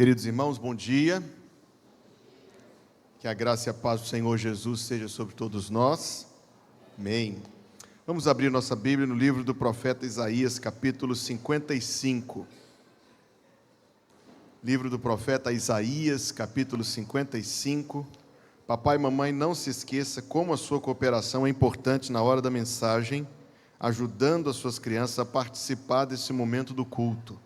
Queridos irmãos, bom dia. Que a graça e a paz do Senhor Jesus seja sobre todos nós. Amém. Vamos abrir nossa Bíblia no livro do profeta Isaías, capítulo 55. Livro do profeta Isaías, capítulo 55. Papai e mamãe, não se esqueça como a sua cooperação é importante na hora da mensagem, ajudando as suas crianças a participar desse momento do culto.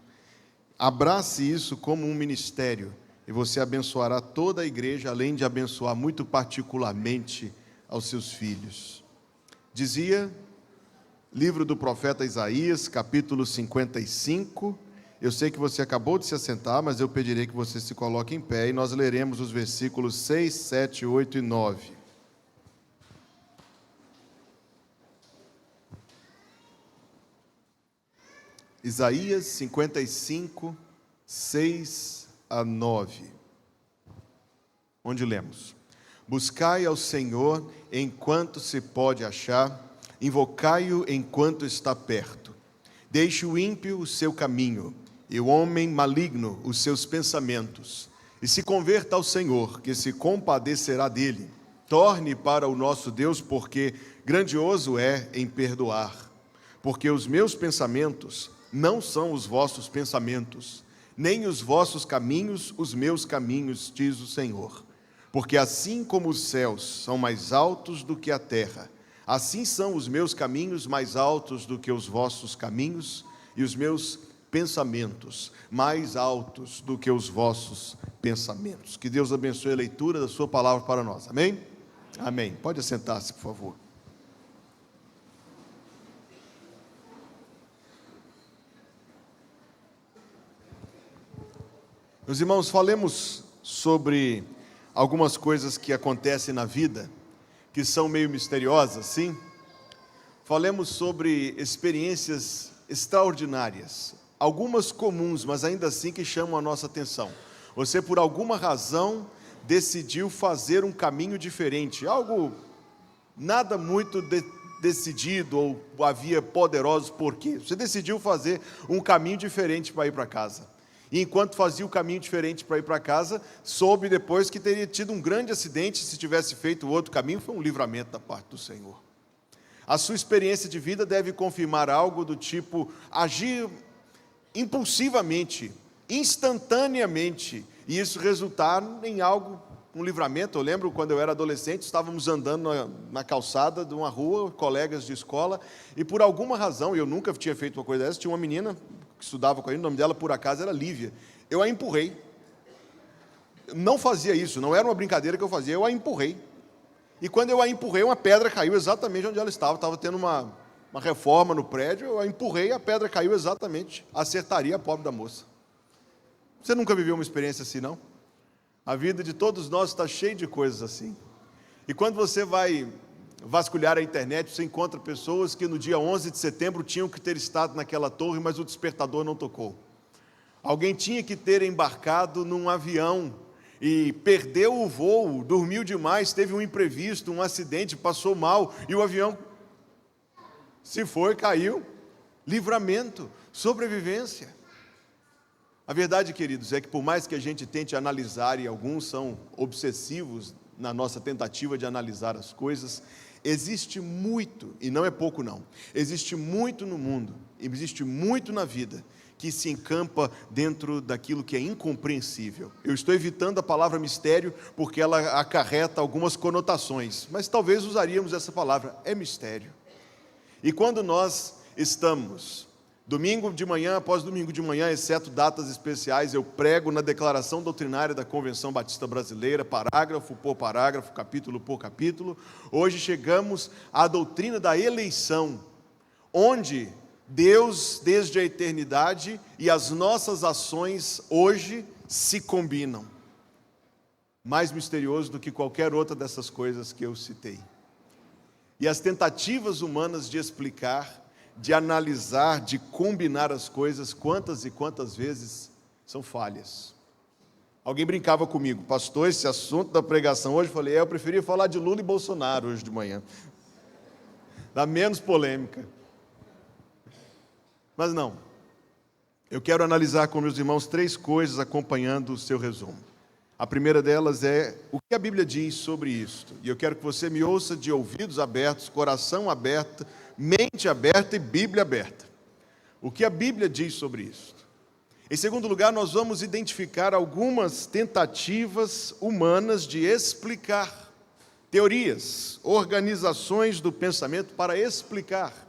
Abrace isso como um ministério e você abençoará toda a igreja, além de abençoar muito particularmente aos seus filhos. Dizia, livro do profeta Isaías, capítulo 55. Eu sei que você acabou de se assentar, mas eu pedirei que você se coloque em pé e nós leremos os versículos 6, 7, 8 e 9. Isaías 55, 6 a 9, onde lemos: Buscai ao Senhor enquanto se pode achar, invocai-o enquanto está perto. Deixe o ímpio o seu caminho, e o homem maligno os seus pensamentos, e se converta ao Senhor, que se compadecerá dele. Torne para o nosso Deus, porque grandioso é em perdoar. Porque os meus pensamentos não são os vossos pensamentos, nem os vossos caminhos os meus caminhos, diz o Senhor. Porque assim como os céus são mais altos do que a terra, assim são os meus caminhos mais altos do que os vossos caminhos, e os meus pensamentos mais altos do que os vossos pensamentos. Que Deus abençoe a leitura da sua palavra para nós, amém? Amém. Pode assentar-se, por favor. Meus irmãos, falemos sobre algumas coisas que acontecem na vida, que são meio misteriosas, sim? Falemos sobre experiências extraordinárias, algumas comuns, mas ainda assim que chamam a nossa atenção. Você, por alguma razão, decidiu fazer um caminho diferente, algo nada muito decidido, ou havia poderosos porquês. Você decidiu fazer um caminho diferente para ir para casa. E enquanto fazia o caminho diferente para ir para casa, soube depois que teria tido um grande acidente. Se tivesse feito o outro caminho, foi um livramento da parte do Senhor. A sua experiência de vida deve confirmar algo do tipo: agir impulsivamente, instantaneamente, e isso resultar em algo, um livramento. Eu lembro quando eu era adolescente, estávamos andando na calçada de uma rua, colegas de escola, e por alguma razão, eu nunca tinha feito uma coisa dessa, tinha uma menina que estudava com a gente, o nome dela por acaso era Lívia. Eu a empurrei. Não fazia isso, não era uma brincadeira que eu fazia, eu a empurrei. E quando eu a empurrei, uma pedra caiu exatamente onde ela estava tendo uma reforma no prédio, eu a empurrei, a pedra caiu exatamente, acertaria a pobre da moça. Você nunca viveu uma experiência assim, não? A vida de todos nós está cheia de coisas assim. E quando você vai vasculhar a internet, você encontra pessoas que no dia 11 de setembro tinham que ter estado naquela torre, mas o despertador não tocou. Alguém tinha que ter embarcado num avião e perdeu o voo, dormiu demais, teve um imprevisto, um acidente, passou mal, e o avião se foi, caiu. Livramento, sobrevivência. A verdade, queridos, é que por mais que a gente tente analisar, e alguns são obsessivos na nossa tentativa de analisar as coisas, existe muito, e não é pouco não, existe muito no mundo, existe muito na vida, que se encampa dentro daquilo que é incompreensível. Eu estou evitando a palavra mistério, porque ela acarreta algumas conotações, mas talvez usaríamos essa palavra, é mistério. E quando nós estamos domingo de manhã após domingo de manhã, exceto datas especiais, eu prego na declaração doutrinária da Convenção Batista Brasileira, parágrafo por parágrafo, capítulo por capítulo. Hoje chegamos à doutrina da eleição, onde Deus, desde a eternidade, e as nossas ações hoje se combinam. Mais misterioso do que qualquer outra dessas coisas que eu citei. E as tentativas humanas de explicar, de analisar, de combinar as coisas, quantas e quantas vezes são falhas. Alguém brincava comigo: pastor, esse assunto da pregação hoje, eu falei, eu preferia falar de Lula e Bolsonaro hoje de manhã, dá menos polêmica. Mas não, Eu quero analisar com meus irmãos 3 coisas acompanhando o seu resumo. A primeira delas é o que a Bíblia diz sobre isto. E eu quero que você me ouça de ouvidos abertos, coração aberto, mente aberta e Bíblia aberta. O que a Bíblia diz sobre isto. Em segundo lugar, nós vamos identificar algumas tentativas humanas de explicar teorias, organizações do pensamento para explicar.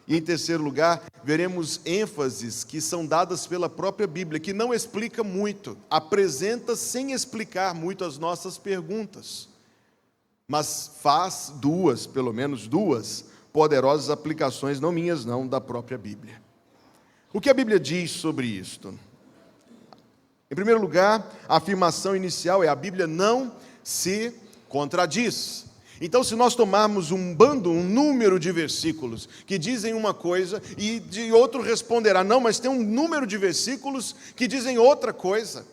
E em terceiro lugar, veremos ênfases que são dadas pela própria Bíblia, que não explica muito, apresenta sem explicar muito as nossas perguntas, mas faz pelo menos duas, poderosas aplicações, não minhas não, da própria Bíblia. O que a Bíblia diz sobre isto? Em primeiro lugar, a afirmação inicial é: a Bíblia não se contradiz. Então, se nós tomarmos um número de versículos que dizem uma coisa e de outro responderá, não, mas tem um número de versículos que dizem outra coisa.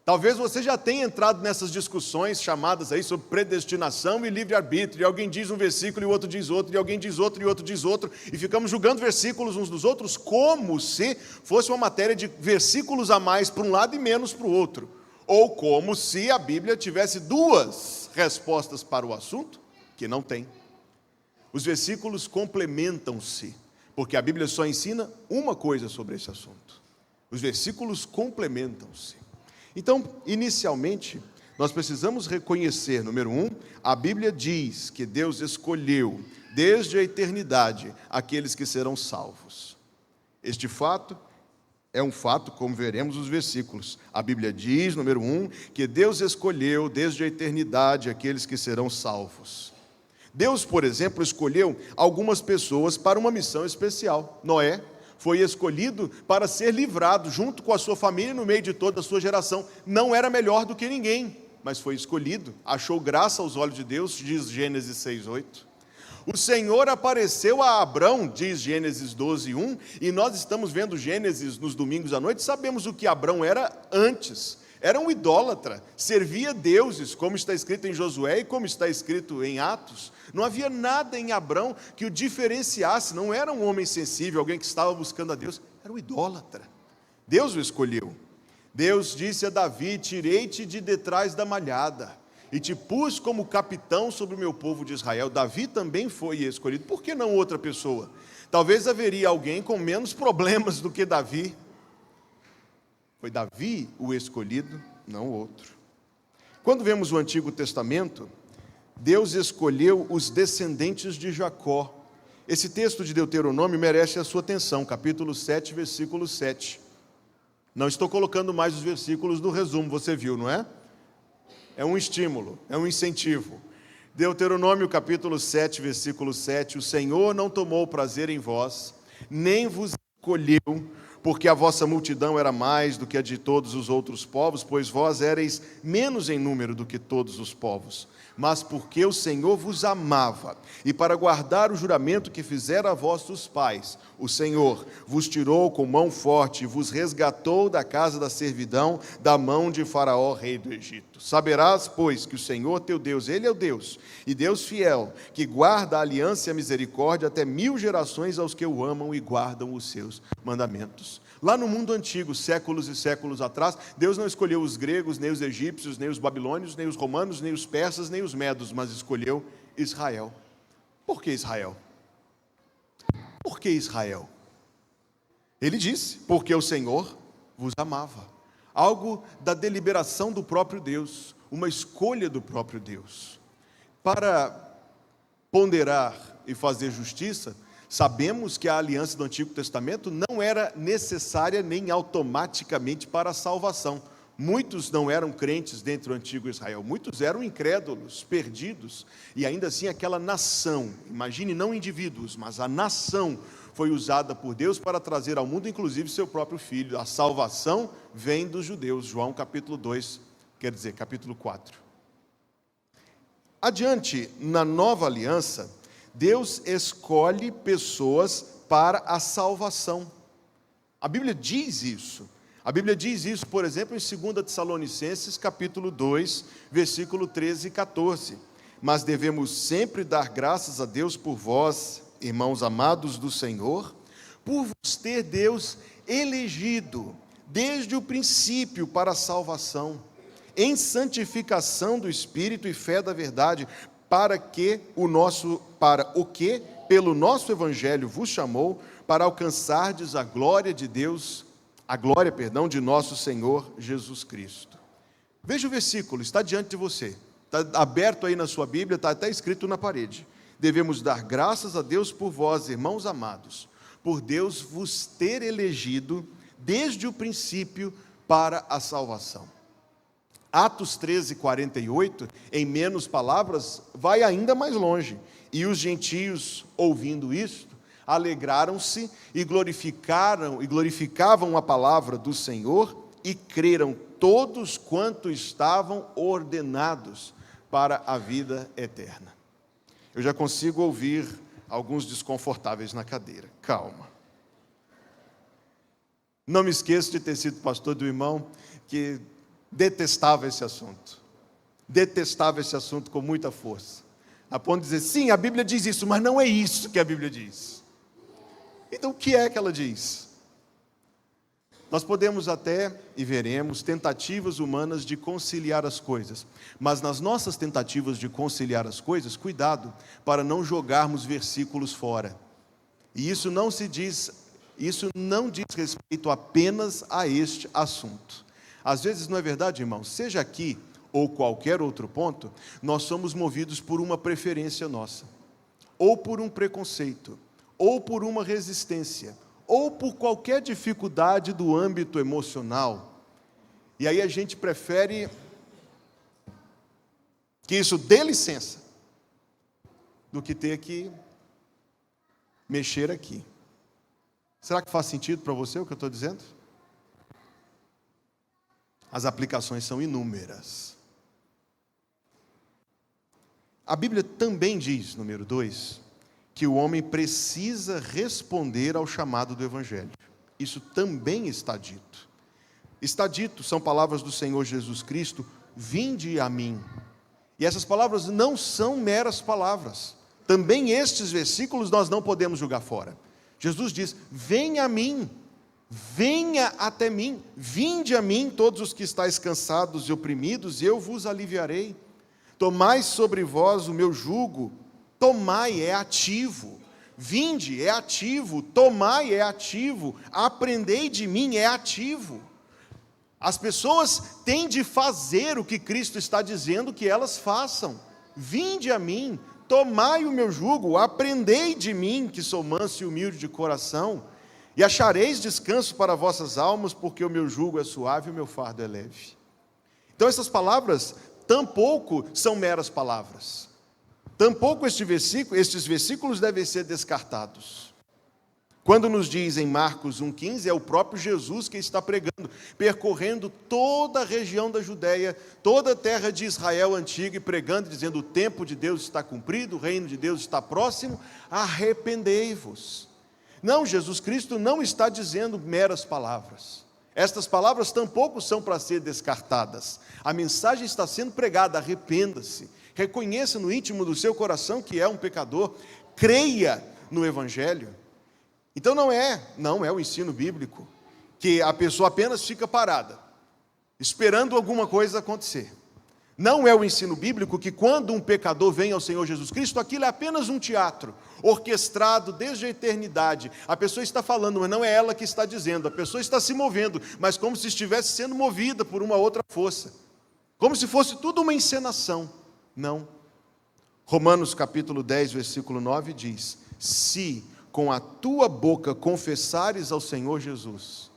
Talvez você já tenha entrado nessas discussões chamadas aí sobre predestinação e livre-arbítrio, e alguém diz um versículo e o outro diz outro, e alguém diz outro e o outro diz outro, e ficamos julgando versículos uns dos outros como se fosse uma matéria de versículos a mais para um lado e menos para o outro, ou como se a Bíblia tivesse 2 respostas para o assunto, que não tem. Os versículos complementam-se, porque a Bíblia só ensina uma coisa sobre esse assunto. Os versículos complementam-se. Então, inicialmente, nós precisamos reconhecer, número 1, a Bíblia diz que Deus escolheu, desde a eternidade, aqueles que serão salvos. Este fato é um fato, como veremos nos versículos. A Bíblia diz, número 1, que Deus escolheu, desde a eternidade, aqueles que serão salvos. Deus, por exemplo, escolheu algumas pessoas para uma missão especial. Noé foi escolhido para ser livrado junto com a sua família no meio de toda a sua geração. Não era melhor do que ninguém, mas foi escolhido, achou graça aos olhos de Deus, diz Gênesis 6:8. O Senhor apareceu a Abrão, diz Gênesis 12:1, e nós estamos vendo Gênesis nos domingos à noite, sabemos o que Abrão era antes. Era um idólatra, servia deuses, como está escrito em Josué e como está escrito em Atos. Não havia nada em Abrão que o diferenciasse, não era um homem sensível, alguém que estava buscando a Deus, era um idólatra. Deus o escolheu. Deus disse a Davi: tirei-te de detrás da malhada e te pus como capitão sobre o meu povo de Israel. Davi também foi escolhido. Por que não outra pessoa? Talvez haveria alguém com menos problemas do que Davi. Foi Davi o escolhido, não outro. Quando vemos o Antigo Testamento, Deus escolheu os descendentes de Jacó. Esse texto de Deuteronômio merece a sua atenção, capítulo 7, versículo 7. Não estou colocando mais os versículos do resumo, você viu, não é? É um estímulo, é um incentivo. Deuteronômio capítulo 7, versículo 7. O Senhor não tomou prazer em vós, nem vos escolheu, porque a vossa multidão era mais do que a de todos os outros povos, pois vós éreis menos em número do que todos os povos, mas porque o Senhor vos amava, e para guardar o juramento que fizera a vossos pais, o Senhor vos tirou com mão forte e vos resgatou da casa da servidão, da mão de Faraó, rei do Egito. Saberás, pois, que o Senhor teu Deus, Ele é o Deus, e Deus fiel, que guarda a aliança e a misericórdia até 1000 gerações aos que o amam e guardam os seus mandamentos. Lá no mundo antigo, séculos e séculos atrás, Deus não escolheu os gregos, nem os egípcios, nem os babilônios, nem os romanos, nem os persas, nem os medos, mas escolheu Israel. Por que Israel? Por que Israel? Ele disse: porque o Senhor vos amava. Algo da deliberação do próprio Deus, uma escolha do próprio Deus. Para ponderar e fazer justiça, sabemos que a aliança do Antigo Testamento não era necessária nem automaticamente para a salvação. Muitos não eram crentes dentro do antigo Israel, muitos eram incrédulos, perdidos, e ainda assim aquela nação, imagine não indivíduos, mas a nação foi usada por Deus para trazer ao mundo, inclusive seu próprio filho. A salvação vem dos judeus, João capítulo 2, quer dizer, capítulo 4. Adiante, na nova aliança, Deus escolhe pessoas para a salvação. A Bíblia diz isso. A Bíblia diz isso, por exemplo, em 2 Tessalonicenses, capítulo 2, versículo 13 e 14. Mas devemos sempre dar graças a Deus por vós, irmãos amados do Senhor, por vos ter Deus elegido desde o princípio para a salvação, em santificação do Espírito e fé da verdade, para o que pelo nosso Evangelho vos chamou, para alcançardes a glória de Deus, de nosso Senhor Jesus Cristo. Veja o versículo, está diante de você, está aberto aí na sua Bíblia, está até escrito na parede. Devemos dar graças a Deus por vós, irmãos amados, por Deus vos ter elegido desde o princípio para a salvação. Atos 13, 48, em menos palavras, vai ainda mais longe. E os gentios, ouvindo isto, alegraram-se e glorificavam a palavra do Senhor e creram todos quanto estavam ordenados para a vida eterna. Eu já consigo ouvir alguns desconfortáveis na cadeira. Calma. Não me esqueço de ter sido pastor do irmão que detestava esse assunto com muita força, a ponto de dizer, sim, a Bíblia diz isso, mas não é isso que a Bíblia diz. Então o que é que ela diz? Nós podemos até, e veremos, tentativas humanas de conciliar as coisas, mas nas nossas tentativas de conciliar as coisas, cuidado para não jogarmos versículos fora. E isso não diz respeito apenas a este assunto. Às vezes, não é verdade, irmão? Seja aqui ou qualquer outro ponto, nós somos movidos por uma preferência nossa, ou por um preconceito, ou por uma resistência, ou por qualquer dificuldade do âmbito emocional. E aí a gente prefere que isso dê licença, do que ter que mexer aqui. Será que faz sentido para você o que eu estou dizendo? As aplicações são inúmeras. A Bíblia também diz, número 2, que o homem precisa responder ao chamado do Evangelho. Isso também está dito. Está dito, são palavras do Senhor Jesus Cristo, vinde a mim. E essas palavras não são meras palavras. Também estes versículos nós não podemos jogar fora. Jesus diz, venha a mim. Venha até mim, vinde a mim todos os que estáis cansados e oprimidos, e eu vos aliviarei. Tomai sobre vós o meu jugo. Tomai é ativo, vinde é ativo, tomai é ativo, aprendei de mim é ativo. As pessoas têm de fazer o que Cristo está dizendo que elas façam. Vinde a mim, tomai o meu jugo, aprendei de mim, que sou manso e humilde de coração, e achareis descanso para vossas almas, porque o meu jugo é suave e o meu fardo é leve. Então essas palavras tampouco são meras palavras. Tampouco estes versículos devem ser descartados. Quando nos diz em Marcos 1,15, é o próprio Jesus que está pregando, percorrendo toda a região da Judéia, toda a terra de Israel antiga, e pregando, dizendo, o tempo de Deus está cumprido, o reino de Deus está próximo, arrependei-vos. Não, Jesus Cristo não está dizendo meras palavras. Estas palavras tampouco são para ser descartadas. A mensagem está sendo pregada, arrependa-se, reconheça no íntimo do seu coração que é um pecador, creia no Evangelho. Então não é o ensino bíblico, que a pessoa apenas fica parada, esperando alguma coisa acontecer. Não é o ensino bíblico que quando um pecador vem ao Senhor Jesus Cristo, aquilo é apenas um teatro, orquestrado desde a eternidade. A pessoa está falando, mas não é ela que está dizendo, a pessoa está se movendo, mas como se estivesse sendo movida por uma outra força, como se fosse tudo uma encenação. Não. Romanos capítulo 10, versículo 9 diz, se com a tua boca confessares ao Senhor Jesus,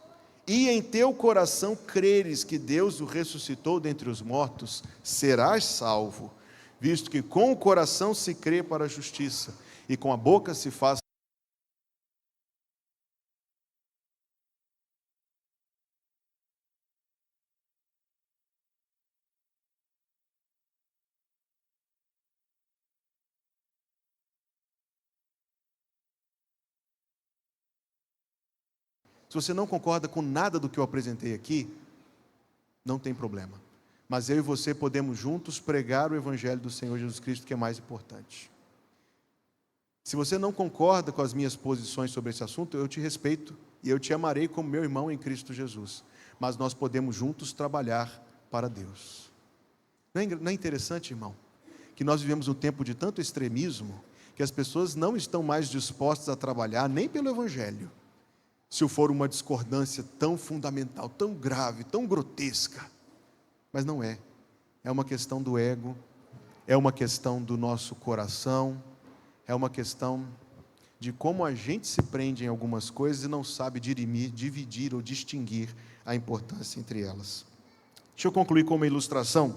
e em teu coração creres que Deus o ressuscitou dentre os mortos, serás salvo, visto que com o coração se crê para a justiça, e com a boca se faz. Se você não concorda com nada do que eu apresentei aqui, não tem problema. Mas eu e você podemos juntos pregar o Evangelho do Senhor Jesus Cristo, que é mais importante. Se você não concorda com as minhas posições sobre esse assunto, eu te respeito e eu te amarei como meu irmão em Cristo Jesus. Mas nós podemos juntos trabalhar para Deus. Não é interessante, irmão, que nós vivemos um tempo de tanto extremismo, que as pessoas não estão mais dispostas a trabalhar nem pelo Evangelho, se for uma discordância tão fundamental, tão grave, tão grotesca. Mas não é. É uma questão do ego, é uma questão do nosso coração, é uma questão de como a gente se prende em algumas coisas e não sabe dividir ou distinguir a importância entre elas. Deixa eu concluir com uma ilustração.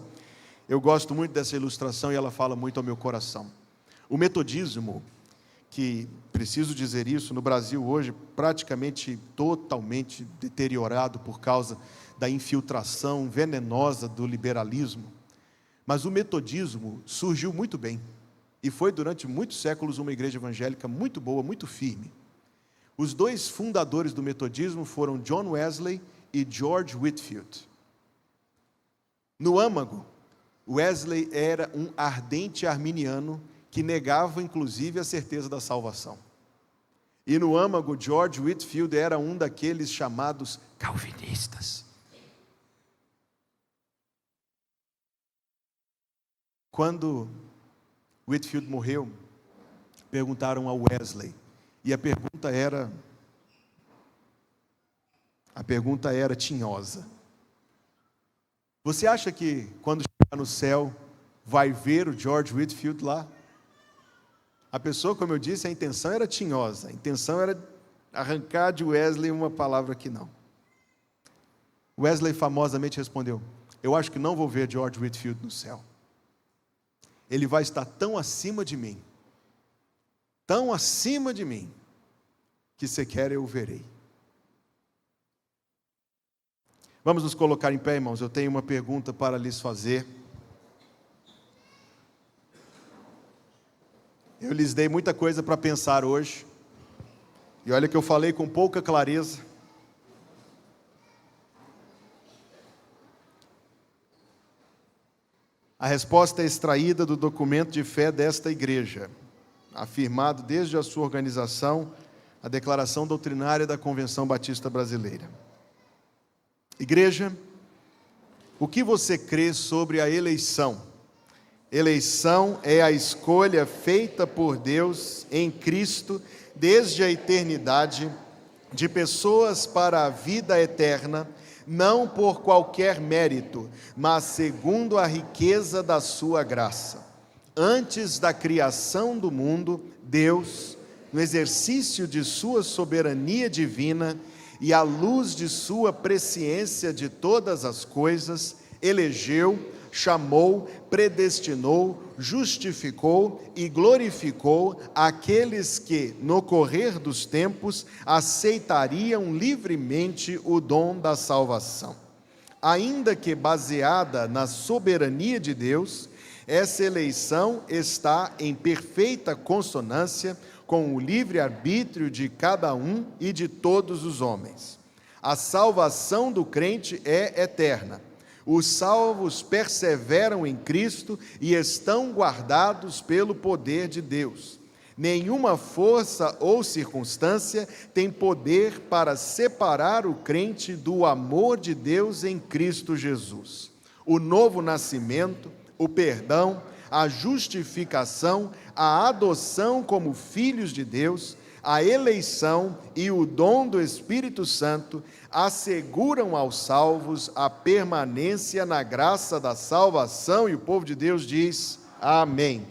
Eu gosto muito dessa ilustração e ela fala muito ao meu coração. O metodismo, que, preciso dizer isso, no Brasil hoje, praticamente totalmente deteriorado por causa da infiltração venenosa do liberalismo. Mas o metodismo surgiu muito bem. E foi durante muitos séculos uma igreja evangélica muito boa, muito firme. Os dois fundadores do metodismo foram John Wesley e George Whitefield. No âmago, Wesley era um ardente arminiano que negava inclusive a certeza da salvação. E no âmago, George Whitefield era um daqueles chamados calvinistas. Quando Whitefield morreu, perguntaram a Wesley, e a pergunta era tinhosa. Você acha que quando chegar no céu vai ver o George Whitefield lá? A pessoa, como eu disse, a intenção era tinhosa, a intenção era arrancar de Wesley uma palavra que não. Wesley famosamente respondeu: eu acho que não vou ver George Whitefield no céu. Ele vai estar tão acima de mim, que sequer eu o verei. Vamos nos colocar em pé, irmãos. Eu tenho uma pergunta para lhes fazer. Eu lhes dei muita coisa para pensar hoje, e olha que eu falei com pouca clareza. A resposta é extraída do documento de fé desta igreja, afirmado desde a sua organização, a Declaração Doutrinária da Convenção Batista Brasileira. Igreja, o que você crê sobre a eleição? Eleição é a escolha feita por Deus em Cristo desde a eternidade de pessoas para a vida eterna, não por qualquer mérito, mas segundo a riqueza da sua graça. Antes da criação do mundo, Deus, no exercício de sua soberania divina e à luz de sua presciência de todas as coisas, elegeu, chamou, predestinou, justificou e glorificou aqueles que, no correr dos tempos, aceitariam livremente o dom da salvação. Ainda que baseada na soberania de Deus, essa eleição está em perfeita consonância com o livre-arbítrio de cada um e de todos os homens. A salvação do crente é eterna. Os salvos perseveram em Cristo e estão guardados pelo poder de Deus. Nenhuma força ou circunstância tem poder para separar o crente do amor de Deus em Cristo Jesus. O novo nascimento, o perdão, a justificação, a adoção como filhos de Deus, a eleição e o dom do Espírito Santo asseguram aos salvos a permanência na graça da salvação, e o povo de Deus diz: amém.